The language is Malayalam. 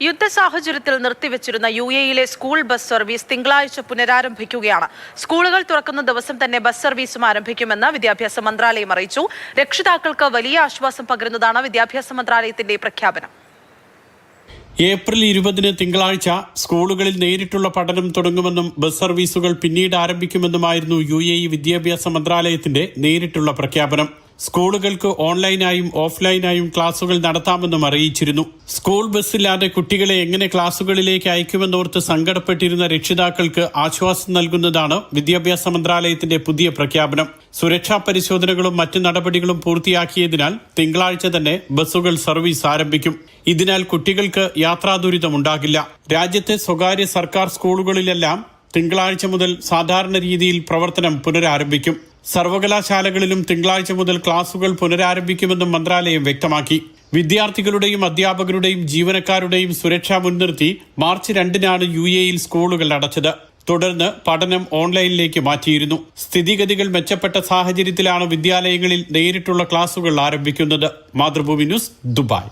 യുദ്ധ സാഹചര്യത്തിൽ നിർത്തിവെച്ചിരുന്ന UAE-യിലെ സ്കൂൾ ബസ് സർവീസ് തിങ്കളാഴ്ച പുനരാരംഭിക്കുകയാണ്. സ്കൂളുകൾ തുറക്കുന്ന ദിവസം തന്നെ ബസ് സർവീസും ആരംഭിക്കുമെന്ന് വിദ്യാഭ്യാസ മന്ത്രാലയം അറിയിച്ചു. രക്ഷിതാക്കൾക്ക് വലിയ ആശ്വാസം പകരുന്നതാണ് വിദ്യാഭ്യാസ മന്ത്രാലയത്തിന്റെ പ്രഖ്യാപനം. ഏപ്രിൽ 20 തിങ്കളാഴ്ച സ്കൂളുകളിൽ നേരിട്ടുള്ള പഠനം തുടങ്ങുമെന്നും ബസ് സർവീസുകൾ പിന്നീട് ആരംഭിക്കുമെന്നുമായിരുന്നു UAE വിദ്യാഭ്യാസ മന്ത്രാലയത്തിന്റെ നേരിട്ടുള്ള പ്രഖ്യാപനം. സ്കൂളുകൾക്ക് ഓൺലൈനായും ഓഫ്ലൈനായും ക്ലാസുകൾ നടത്താമെന്നും അറിയിച്ചിരുന്നു. സ്കൂൾ ബസ്സില്ലാതെ കുട്ടികളെ എങ്ങനെ ക്ലാസുകളിലേക്ക് അയക്കുമെന്നോർത്ത് സങ്കടപ്പെട്ടിരുന്ന രക്ഷിതാക്കൾക്ക് ആശ്വാസം നൽകുന്നതാണ് വിദ്യാഭ്യാസ മന്ത്രാലയത്തിന്റെ പുതിയ പ്രഖ്യാപനം. സുരക്ഷാ പരിശോധനകളും മറ്റ് നടപടികളും പൂർത്തിയാക്കിയതിനാൽ തിങ്കളാഴ്ച തന്നെ ബസ്സുകൾ സർവീസ് ആരംഭിക്കും. ഇതിനാൽ കുട്ടികൾക്ക് യാത്രാ ദുരിതമുണ്ടാകില്ല. രാജ്യത്തെ സ്വകാര്യ സർക്കാർ സ്കൂളുകളിലെല്ലാം തിങ്കളാഴ്ച മുതൽ സാധാരണ രീതിയിൽ പ്രവർത്തനം പുനരാരംഭിക്കും. സർവകലാശാലകളിലും തിങ്കളാഴ്ച മുതൽ ക്ലാസുകൾ പുനരാരംഭിക്കുമെന്നും മന്ത്രാലയം വ്യക്തമാക്കി. വിദ്യാർത്ഥികളുടെയും അധ്യാപകരുടെയും ജീവനക്കാരുടെയും സുരക്ഷ മുൻനിർത്തി മാർച്ച് 2 UAE-യിൽ സ്കൂളുകൾ അടച്ചത്. തുടർന്ന് പഠനം ഓൺലൈനിലേക്ക് മാറ്റിയിരുന്നു. സ്ഥിതിഗതികൾ മെച്ചപ്പെട്ട സാഹചര്യത്തിലാണ് വിദ്യാലയങ്ങളിൽ നേരിട്ടുള്ള ക്ലാസുകൾ ആരംഭിക്കുന്നത്. Mathrubhumi news, Dubai.